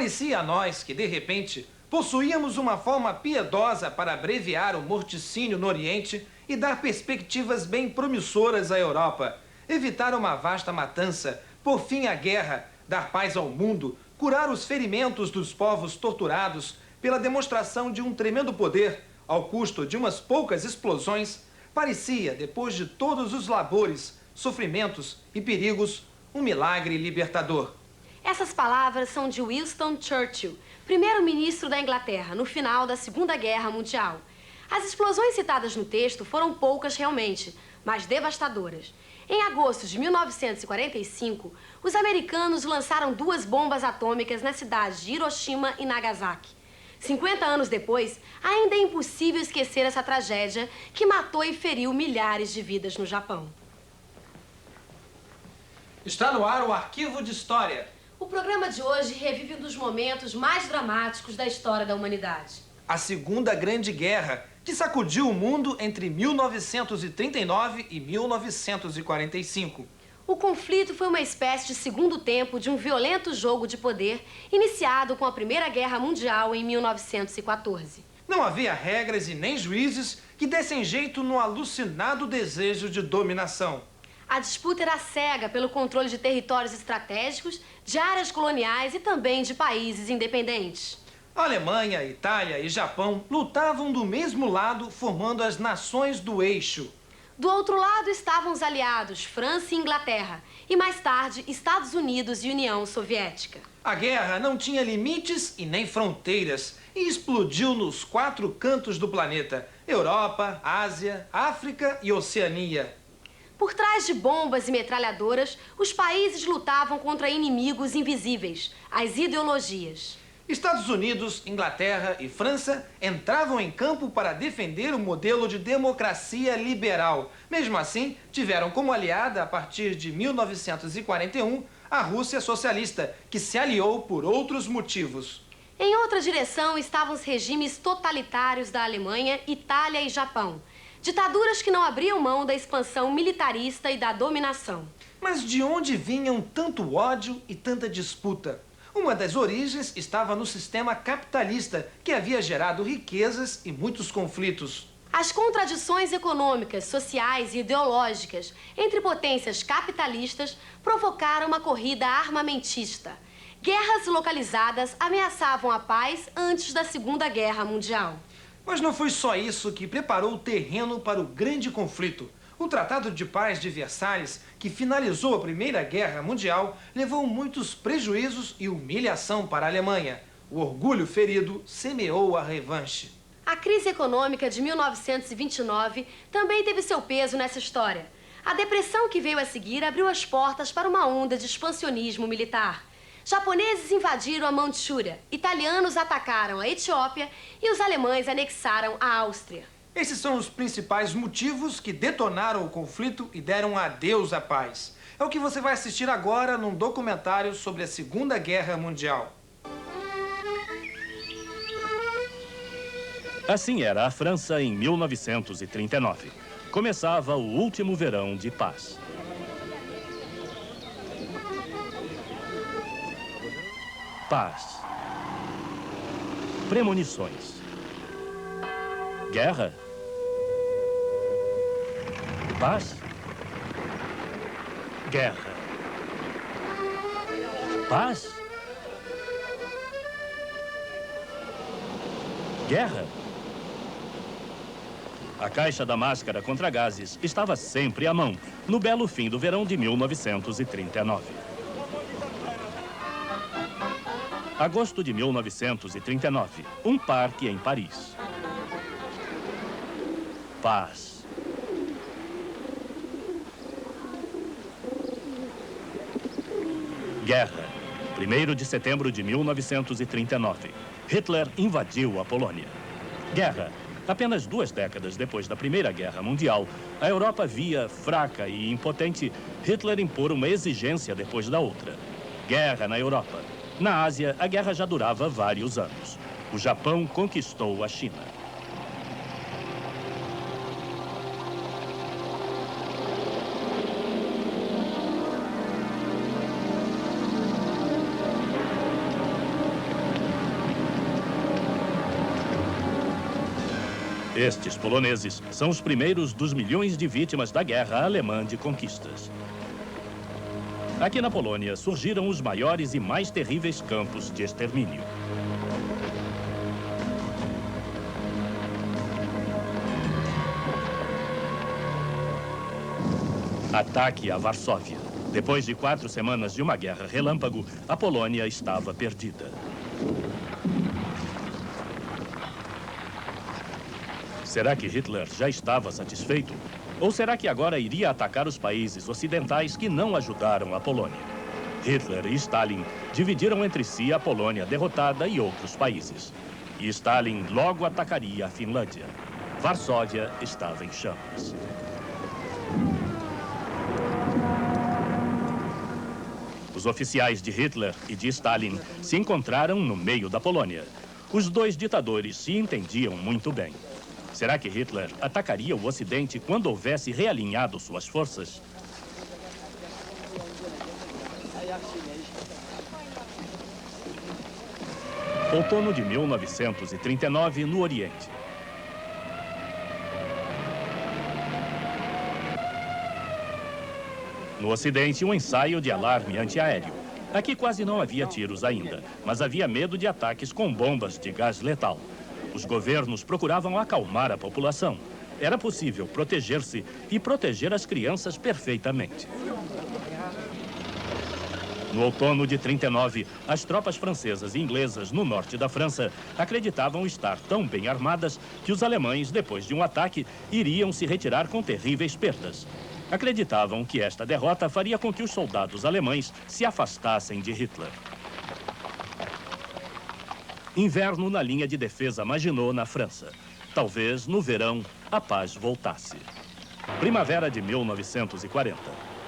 Parecia a nós que, de repente, possuíamos uma forma piedosa para abreviar o morticínio no Oriente e dar perspectivas bem promissoras à Europa, evitar uma vasta matança, pôr fim à guerra, dar paz ao mundo, curar os ferimentos dos povos torturados pela demonstração de um tremendo poder, ao custo de umas poucas explosões. Parecia, depois de todos os labores, sofrimentos e perigos, um milagre libertador. Essas palavras são de Winston Churchill, primeiro-ministro da Inglaterra, no final da Segunda Guerra Mundial. As explosões citadas no texto foram poucas realmente, mas devastadoras. Em agosto de 1945, os americanos lançaram 2 bombas atômicas nas cidades de Hiroshima e Nagasaki. 50 anos depois, ainda é impossível esquecer essa tragédia que matou e feriu milhares de vidas no Japão. Está no ar o Arquivo de História. O programa de hoje revive um dos momentos mais dramáticos da história da humanidade. A Segunda Grande Guerra, que sacudiu o mundo entre 1939 e 1945. O conflito foi uma espécie de segundo tempo de um violento jogo de poder iniciado com a Primeira Guerra Mundial em 1914. Não havia regras e nem juízes que dessem jeito no alucinado desejo de dominação. A disputa era cega pelo controle de territórios estratégicos, de áreas coloniais e também de países independentes. A Alemanha, Itália e Japão lutavam do mesmo lado, formando as nações do eixo. Do outro lado estavam os aliados, França e Inglaterra, e mais tarde, Estados Unidos e União Soviética. A guerra não tinha limites e nem fronteiras e explodiu nos 4 cantos do planeta: Europa, Ásia, África e Oceania. Por trás de bombas e metralhadoras, os países lutavam contra inimigos invisíveis, as ideologias. Estados Unidos, Inglaterra e França entravam em campo para defender o modelo de democracia liberal. Mesmo assim, tiveram como aliada, a partir de 1941, a Rússia socialista, que se aliou por outros motivos. Em outra direção estavam os regimes totalitários da Alemanha, Itália e Japão. Ditaduras que não abriam mão da expansão militarista e da dominação. Mas de onde vinham tanto ódio e tanta disputa? Uma das origens estava no sistema capitalista, que havia gerado riquezas e muitos conflitos. As contradições econômicas, sociais e ideológicas entre potências capitalistas provocaram uma corrida armamentista. Guerras localizadas ameaçavam a paz antes da Segunda Guerra Mundial. Mas não foi só isso que preparou o terreno para o grande conflito. O Tratado de Paz de Versalhes, que finalizou a Primeira Guerra Mundial, levou muitos prejuízos e humilhação para a Alemanha. O orgulho ferido semeou a revanche. A crise econômica de 1929 também teve seu peso nessa história. A depressão que veio a seguir abriu as portas para uma onda de expansionismo militar. Japoneses invadiram a Manchúria, italianos atacaram a Etiópia e os alemães anexaram a Áustria. Esses são os principais motivos que detonaram o conflito e deram adeus à paz. É o que você vai assistir agora num documentário sobre a Segunda Guerra Mundial. Assim era a França em 1939. Começava o último verão de paz. Paz. Premonições. Guerra. Paz. Guerra. Paz. Guerra. A caixa da máscara contra gases estava sempre à mão, no belo fim do verão de 1939. Agosto de 1939, um parque em Paris. Paz. Guerra. 1º de setembro de 1939. Hitler invadiu a Polônia. Guerra. Apenas 2 décadas depois da Primeira Guerra Mundial, a Europa via, fraca e impotente, Hitler impor uma exigência depois da outra. Guerra na Europa. Na Ásia, a guerra já durava vários anos. O Japão conquistou a China. Estes poloneses são os primeiros dos milhões de vítimas da guerra alemã de conquistas. Aqui na Polônia surgiram os maiores e mais terríveis campos de extermínio. Ataque a Varsóvia. Depois de 4 semanas de uma guerra relâmpago, a Polônia estava perdida. Será que Hitler já estava satisfeito? Ou será que agora iria atacar os países ocidentais que não ajudaram a Polônia? Hitler e Stalin dividiram entre si a Polônia derrotada e outros países. E Stalin logo atacaria a Finlândia. Varsóvia estava em chamas. Os oficiais de Hitler e de Stalin se encontraram no meio da Polônia. Os dois ditadores se entendiam muito bem. Será que Hitler atacaria o Ocidente quando houvesse realinhado suas forças? Outono de 1939, no Oriente. No Ocidente, um ensaio de alarme antiaéreo. Aqui quase não havia tiros ainda, mas havia medo de ataques com bombas de gás letal. Os governos procuravam acalmar a população. Era possível proteger-se e proteger as crianças perfeitamente. No outono de 39, as tropas francesas e inglesas no norte da França acreditavam estar tão bem armadas que os alemães, depois de um ataque, iriam se retirar com terríveis perdas. Acreditavam que esta derrota faria com que os soldados alemães se afastassem de Hitler. Inverno na linha de defesa Maginot, na França. Talvez, no verão, a paz voltasse. Primavera de 1940.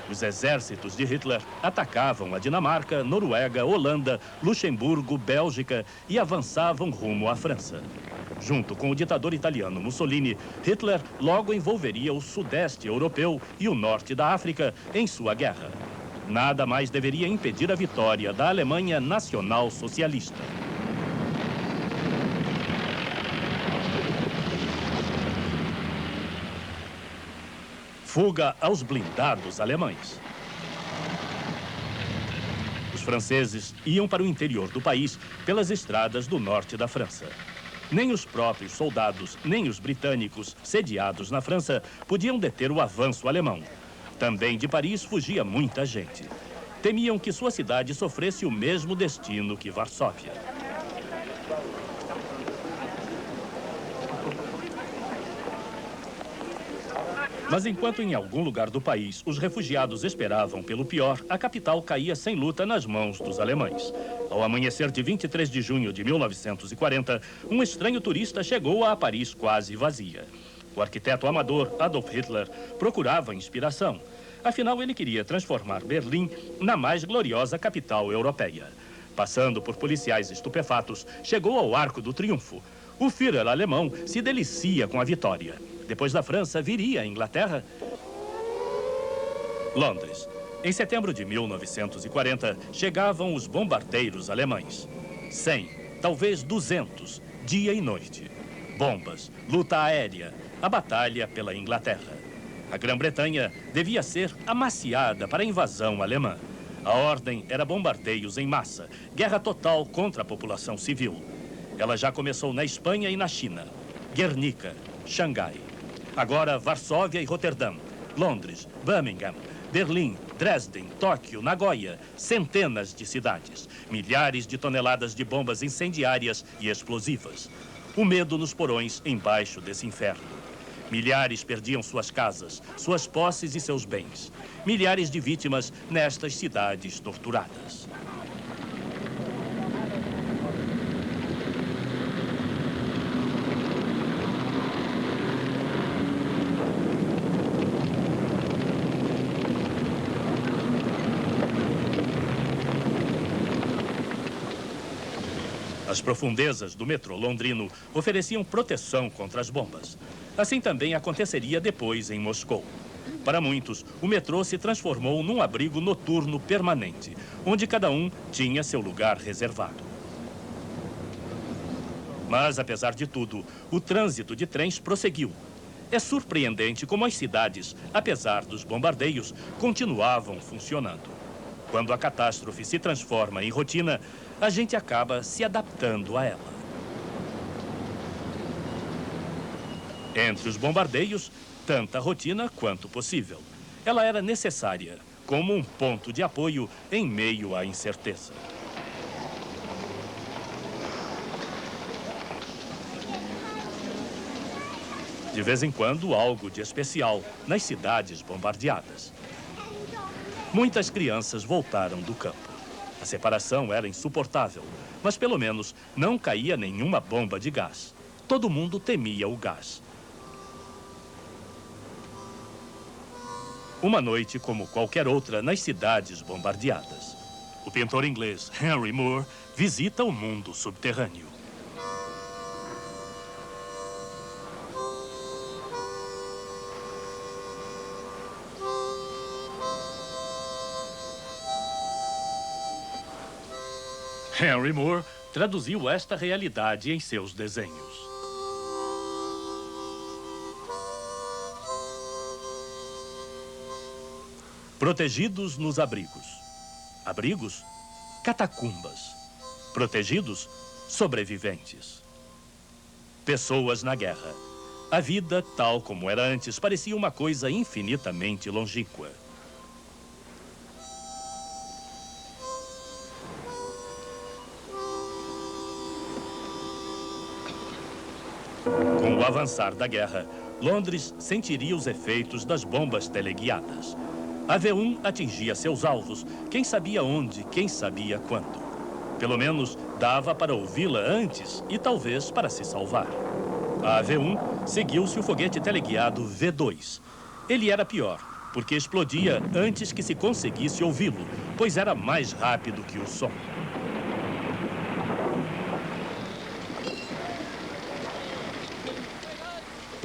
Os exércitos de Hitler atacavam a Dinamarca, Noruega, Holanda, Luxemburgo, Bélgica e avançavam rumo à França. Junto com o ditador italiano Mussolini, Hitler logo envolveria o sudeste europeu e o norte da África em sua guerra. Nada mais deveria impedir a vitória da Alemanha nacional-socialista. Fuga aos blindados alemães. Os franceses iam para o interior do país pelas estradas do norte da França. Nem os próprios soldados, nem os britânicos sediados na França podiam deter o avanço alemão. Também de Paris fugia muita gente. Temiam que sua cidade sofresse o mesmo destino que Varsóvia. Mas enquanto em algum lugar do país os refugiados esperavam pelo pior, a capital caía sem luta nas mãos dos alemães. Ao amanhecer de 23 de junho de 1940, um estranho turista chegou a Paris quase vazia. O arquiteto amador Adolf Hitler procurava inspiração. Afinal, ele queria transformar Berlim na mais gloriosa capital europeia. Passando por policiais estupefatos, chegou ao Arco do Triunfo. O Führer alemão se delicia com a vitória. Depois da França, viria a Inglaterra. Londres. Em setembro de 1940, chegavam os bombardeiros alemães. 100, talvez 200, dia e noite. Bombas, luta aérea, a batalha pela Inglaterra. A Grã-Bretanha devia ser amaciada para a invasão alemã. A ordem era bombardeios em massa, guerra total contra a população civil. Ela já começou na Espanha e na China. Guernica, Xangai. Agora Varsóvia e Roterdã, Londres, Birmingham, Berlim, Dresden, Tóquio, Nagoya, centenas de cidades, milhares de toneladas de bombas incendiárias e explosivas. O medo nos porões embaixo desse inferno. Milhares perdiam suas casas, suas posses e seus bens. Milhares de vítimas nestas cidades torturadas. As profundezas do metrô londrino ofereciam proteção contra as bombas. Assim também aconteceria depois em Moscou. Para muitos, o metrô se transformou num abrigo noturno permanente, onde cada um tinha seu lugar reservado. Mas, apesar de tudo, o trânsito de trens prosseguiu. É surpreendente como as cidades, apesar dos bombardeios, continuavam funcionando. Quando a catástrofe se transforma em rotina, a gente acaba se adaptando a ela. Entre os bombardeios, tanta rotina quanto possível. Ela era necessária, como um ponto de apoio em meio à incerteza. De vez em quando, algo de especial nas cidades bombardeadas. Muitas crianças voltaram do campo. A separação era insuportável, mas pelo menos não caía nenhuma bomba de gás. Todo mundo temia o gás. Uma noite como qualquer outra nas cidades bombardeadas. O pintor inglês Henry Moore visita o mundo subterrâneo. Henry Moore traduziu esta realidade em seus desenhos. Protegidos nos abrigos. Abrigos? Catacumbas. Protegidos? Sobreviventes. Pessoas na guerra. A vida, tal como era antes, parecia uma coisa infinitamente longínqua. Com o avançar da guerra, Londres sentiria os efeitos das bombas teleguiadas. A V1 atingia seus alvos, quem sabia onde, quem sabia quando. Pelo menos dava para ouvi-la antes e talvez para se salvar. A V1 seguiu-se o foguete teleguiado V2. Ele era pior, porque explodia antes que se conseguisse ouvi-lo, pois era mais rápido que o som.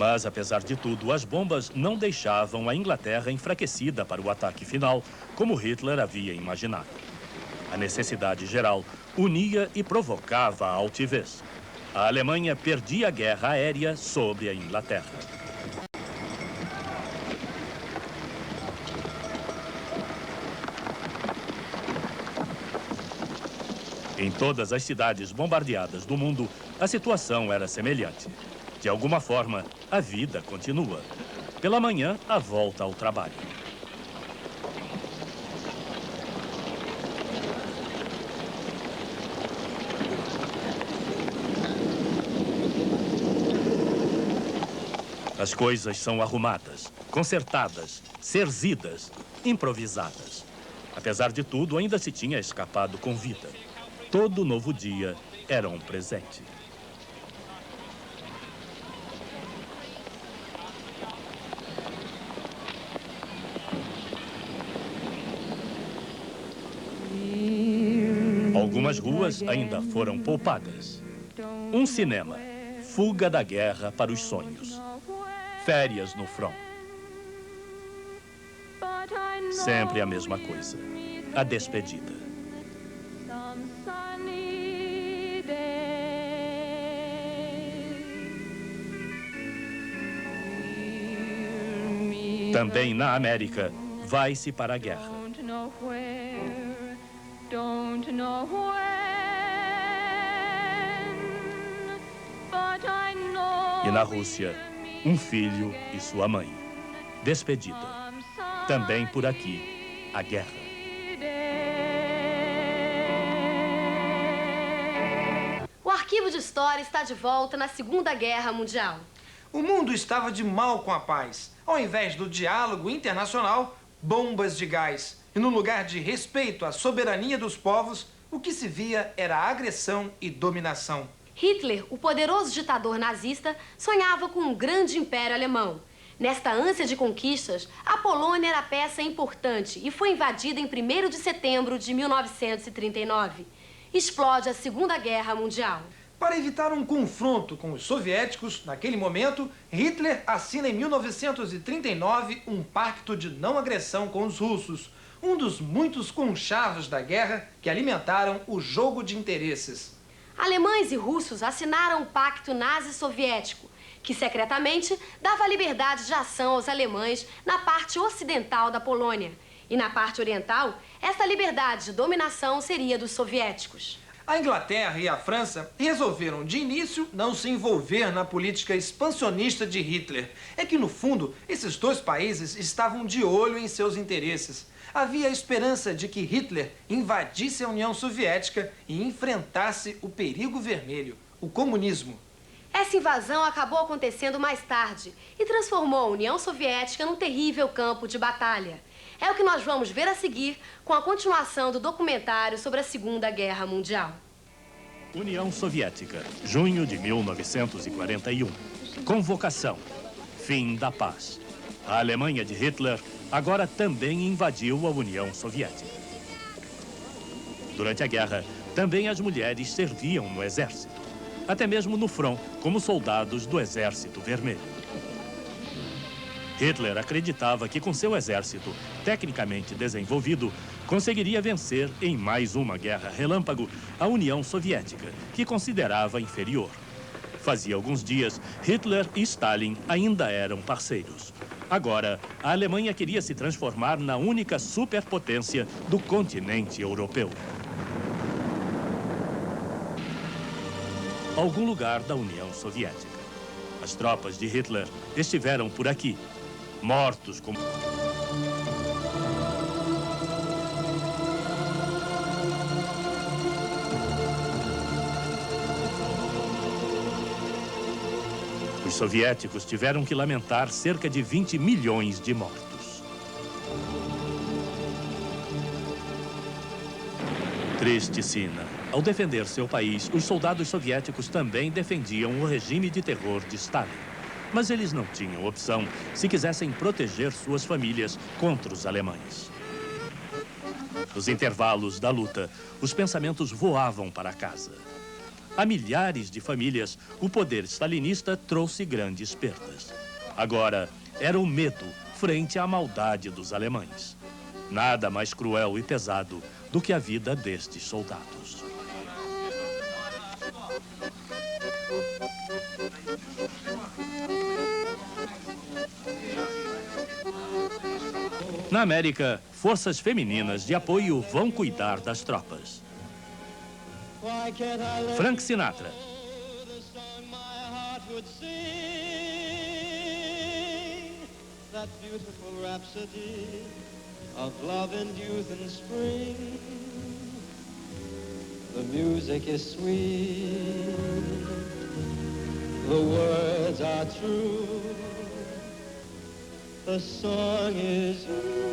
Mas, apesar de tudo, as bombas não deixavam a Inglaterra enfraquecida para o ataque final, como Hitler havia imaginado. A necessidade geral unia e provocava a altivez. A Alemanha perdia a guerra aérea sobre a Inglaterra. Em todas as cidades bombardeadas do mundo, a situação era semelhante. De alguma forma, a vida continua. Pela manhã, a volta ao trabalho. As coisas são arrumadas, consertadas, serzidas, improvisadas. Apesar de tudo, ainda se tinha escapado com vida. Todo novo dia era um presente. Algumas ruas ainda foram poupadas. Um cinema, fuga da guerra para os sonhos. Férias no front. Sempre a mesma coisa, a despedida. Também na América, vai-se para a guerra. E na Rússia, um filho e sua mãe. Despedida. Também por aqui, a guerra. O Arquivo de História está de volta na Segunda Guerra Mundial. O mundo estava de mal com a paz. Ao invés do diálogo internacional, bombas de gás. E no lugar de respeito à soberania dos povos, o que se via era agressão e dominação. Hitler, o poderoso ditador nazista, sonhava com um grande império alemão. Nesta ânsia de conquistas, a Polônia era peça importante e foi invadida em 1º de setembro de 1939. Explode a Segunda Guerra Mundial. Para evitar um confronto com os soviéticos, naquele momento, Hitler assina em 1939 um pacto de não agressão com os russos, um dos muitos conchavos da guerra que alimentaram o jogo de interesses. Alemães e russos assinaram o Pacto Nazi-Soviético, que secretamente dava liberdade de ação aos alemães na parte ocidental da Polônia. E na parte oriental, essa liberdade de dominação seria dos soviéticos. A Inglaterra e a França resolveram, de início, não se envolver na política expansionista de Hitler. É que, no fundo, esses dois países estavam de olho em seus interesses. Havia a esperança de que Hitler invadisse a União Soviética e enfrentasse o perigo vermelho, o comunismo. Essa invasão acabou acontecendo mais tarde e transformou a União Soviética num terrível campo de batalha. É o que nós vamos ver a seguir com a continuação do documentário sobre a Segunda Guerra Mundial. União Soviética, junho de 1941. Convocação. Fim da paz. A Alemanha de Hitler agora também invadiu a União Soviética. Durante a guerra, também as mulheres serviam no exército, até mesmo no front, como soldados do Exército Vermelho. Hitler acreditava que com seu exército tecnicamente desenvolvido, conseguiria vencer em mais uma guerra relâmpago a União Soviética, que considerava inferior. Fazia alguns dias, Hitler e Stalin ainda eram parceiros. Agora, a Alemanha queria se transformar na única superpotência do continente europeu. Algum lugar da União Soviética. As tropas de Hitler estiveram por aqui, mortos como... Os soviéticos tiveram que lamentar cerca de 20 milhões de mortos. Triste sina. Ao defender seu país, os soldados soviéticos também defendiam o regime de terror de Stalin. Mas eles não tinham opção se quisessem proteger suas famílias contra os alemães. Nos intervalos da luta, os pensamentos voavam para casa. A milhares de famílias, o poder stalinista trouxe grandes perdas. Agora, era o medo frente à maldade dos alemães. Nada mais cruel e pesado do que a vida destes soldados. Na América, forças femininas de apoio vão cuidar das tropas. Frank Sinatra. The music is sweet, the words are true, the song is you.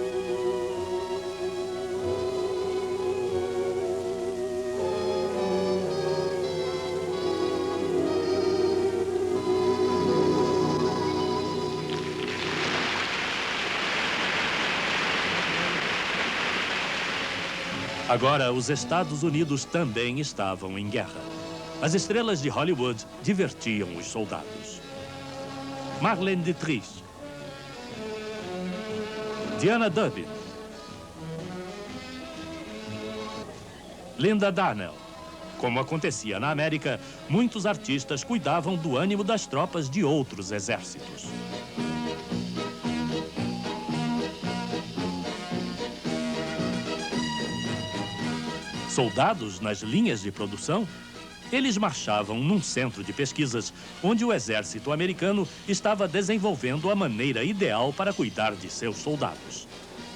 Agora, os Estados Unidos também estavam em guerra. As estrelas de Hollywood divertiam os soldados. Marlene Dietrich, Diana Durbin, Linda Darnell. Como acontecia na América, muitos artistas cuidavam do ânimo das tropas de outros exércitos. Soldados nas linhas de produção? Eles marchavam num centro de pesquisas onde o exército americano estava desenvolvendo a maneira ideal para cuidar de seus soldados.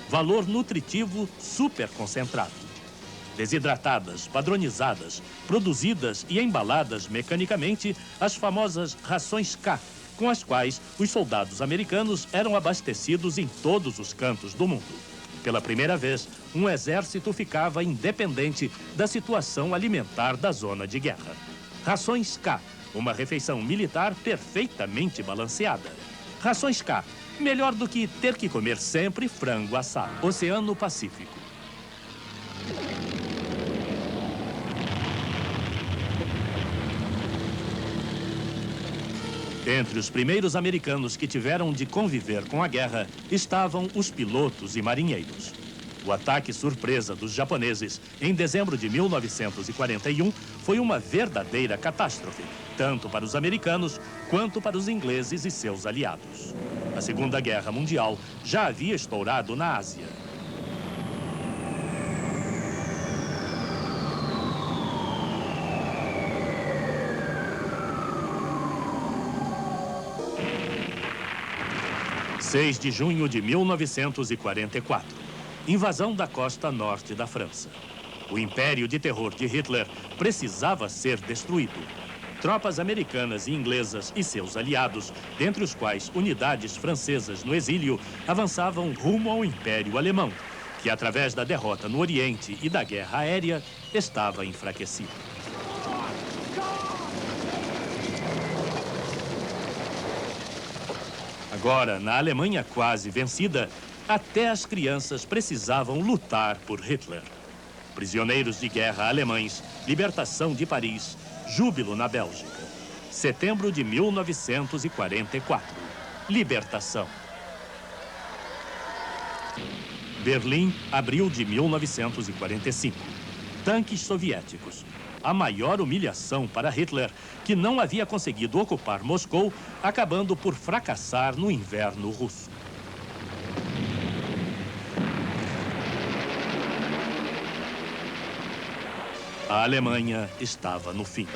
Valor nutritivo super concentrado. Desidratadas, padronizadas, produzidas e embaladas mecanicamente as famosas rações K, com as quais os soldados americanos eram abastecidos em todos os cantos do mundo. Pela primeira vez, um exército ficava independente da situação alimentar da zona de guerra. Rações K, uma refeição militar perfeitamente balanceada. Rações K, melhor do que ter que comer sempre frango assado. Oceano Pacífico. Entre os primeiros americanos que tiveram de conviver com a guerra estavam os pilotos e marinheiros. O ataque surpresa dos japoneses em dezembro de 1941 foi uma verdadeira catástrofe, tanto para os americanos quanto para os ingleses e seus aliados. A Segunda Guerra Mundial já havia estourado na Ásia. – 6 de junho de 1944. Invasão da costa norte da França. O império de terror de Hitler precisava ser destruído. Tropas americanas e inglesas e seus aliados, dentre os quais unidades francesas no exílio, avançavam rumo ao Império Alemão, que através da derrota no Oriente e da guerra aérea, estava enfraquecido. Agora, na Alemanha quase vencida, até as crianças precisavam lutar por Hitler. Prisioneiros de guerra alemães, libertação de Paris, júbilo na Bélgica. Setembro de 1944. Libertação. Berlim, abril de 1945. Tanques soviéticos. A maior humilhação para Hitler, que não havia conseguido ocupar Moscou, acabando por fracassar no inverno russo. A Alemanha estava no fim.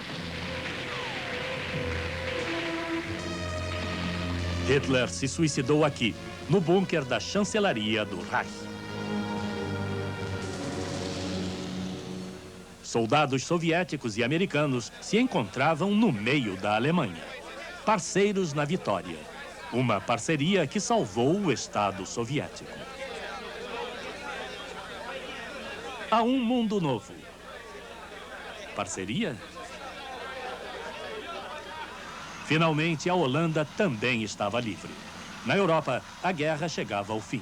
Hitler se suicidou aqui, no bunker da chancelaria do Reich. Soldados soviéticos e americanos se encontravam no meio da Alemanha, parceiros na vitória. Uma parceria que salvou o Estado soviético. Há um mundo novo. Parceria? Finalmente, a Holanda também estava livre. Na Europa, a guerra chegava ao fim.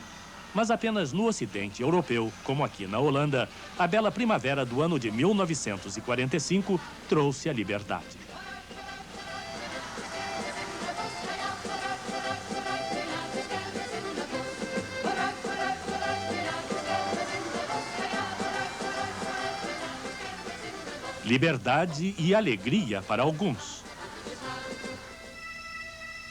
Mas apenas no Ocidente europeu, como aqui na Holanda, a bela primavera do ano de 1945 trouxe a liberdade. Liberdade e alegria para alguns.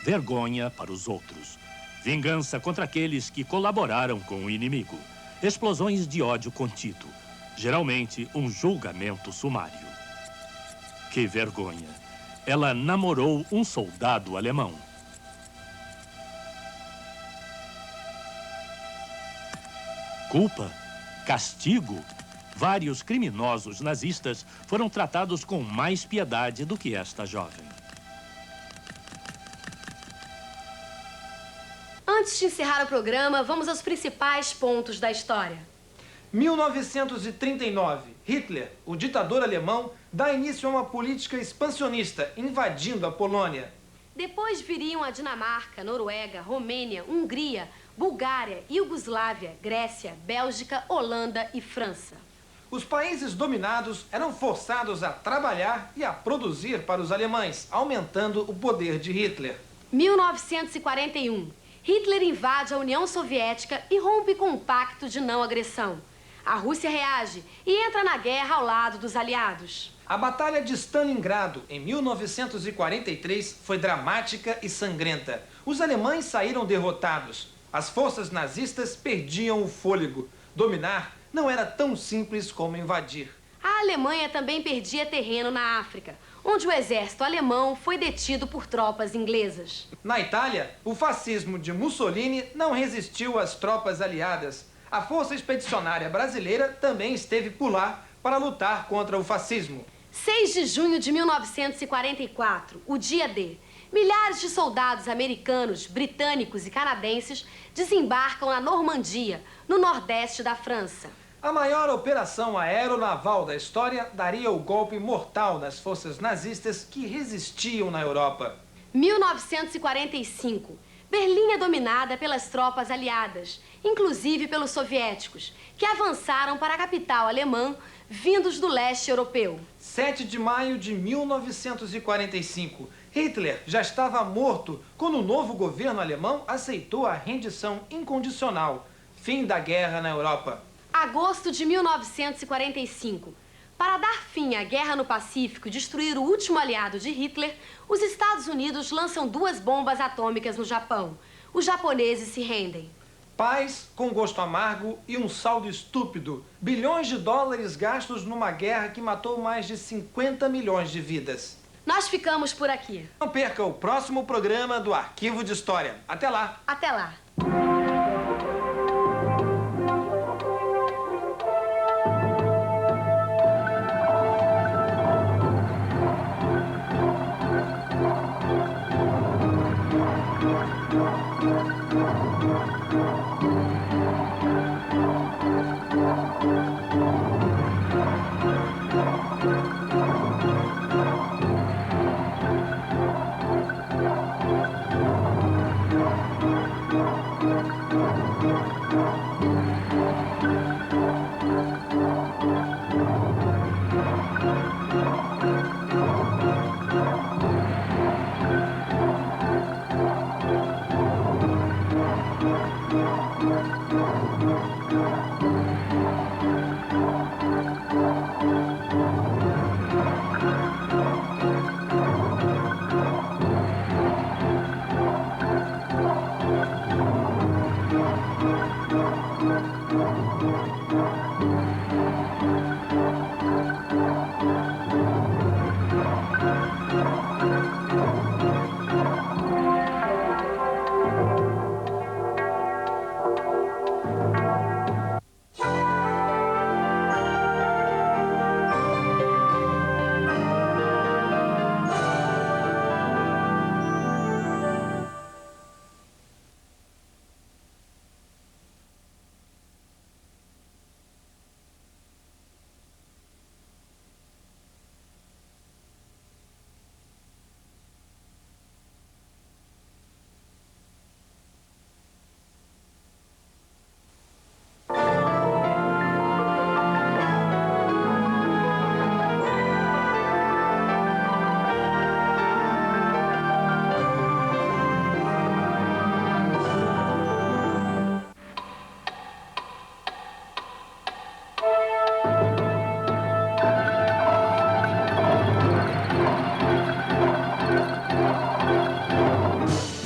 Vergonha para os outros. Vingança contra aqueles que colaboraram com o inimigo. Explosões de ódio contido. Geralmente, um julgamento sumário. Que vergonha. Ela namorou um soldado alemão. Culpa? Castigo? Vários criminosos nazistas foram tratados com mais piedade do que esta jovem. Antes de encerrar o programa, vamos aos principais pontos da história. 1939, Hitler, o ditador alemão, dá início a uma política expansionista, invadindo a Polônia. Depois viriam a Dinamarca, Noruega, Romênia, Hungria, Bulgária, Iugoslávia, Grécia, Bélgica, Holanda e França. Os países dominados eram forçados a trabalhar e a produzir para os alemães, aumentando o poder de Hitler. 1941. Hitler invade a União Soviética e rompe com o pacto de não agressão. A Rússia reage e entra na guerra ao lado dos aliados. A Batalha de Stalingrado, em 1943, foi dramática e sangrenta. Os alemães saíram derrotados. As forças nazistas perdiam o fôlego. Dominar não era tão simples como invadir. A Alemanha também perdia terreno na África, onde o exército alemão foi detido por tropas inglesas. Na Itália, o fascismo de Mussolini não resistiu às tropas aliadas. A Força Expedicionária Brasileira também esteve por lá para lutar contra o fascismo. 6 de junho de 1944, o dia D. Milhares de soldados americanos, britânicos e canadenses desembarcam na Normandia, no nordeste da França. A maior operação aeronaval da história daria o golpe mortal nas forças nazistas que resistiam na Europa. 1945. Berlim é dominada pelas tropas aliadas, inclusive pelos soviéticos, que avançaram para a capital alemã, vindos do leste europeu. 7 de maio de 1945. Hitler já estava morto quando o novo governo alemão aceitou a rendição incondicional. Fim da guerra na Europa. Agosto de 1945. Para dar fim à guerra no Pacífico e destruir o último aliado de Hitler, os Estados Unidos lançam 2 bombas atômicas no Japão. Os japoneses se rendem. Paz com gosto amargo e um saldo estúpido. Bilhões de dólares gastos numa guerra que matou mais de 50 milhões de vidas. Nós ficamos por aqui. Não perca o próximo programa do Arquivo de História. Até lá! Até lá.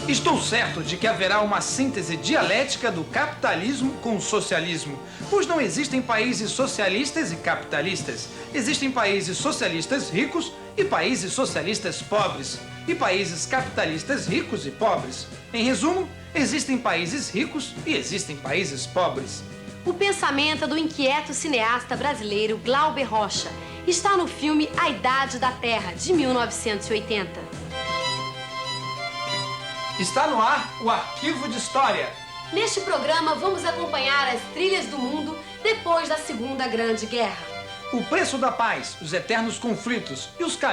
Estou certo de que haverá uma síntese dialética do capitalismo com o socialismo, pois não existem países socialistas e capitalistas. Existem países socialistas ricos e países socialistas pobres, e países capitalistas ricos e pobres. Em resumo, existem países ricos e existem países pobres. O pensamento é do inquieto cineasta brasileiro Glauber Rocha. Está no filme A Idade da Terra, de 1980. Está no ar o Arquivo de História. Neste programa, vamos acompanhar as trilhas do mundo depois da Segunda Grande Guerra. O preço da paz, os eternos conflitos e os caminhos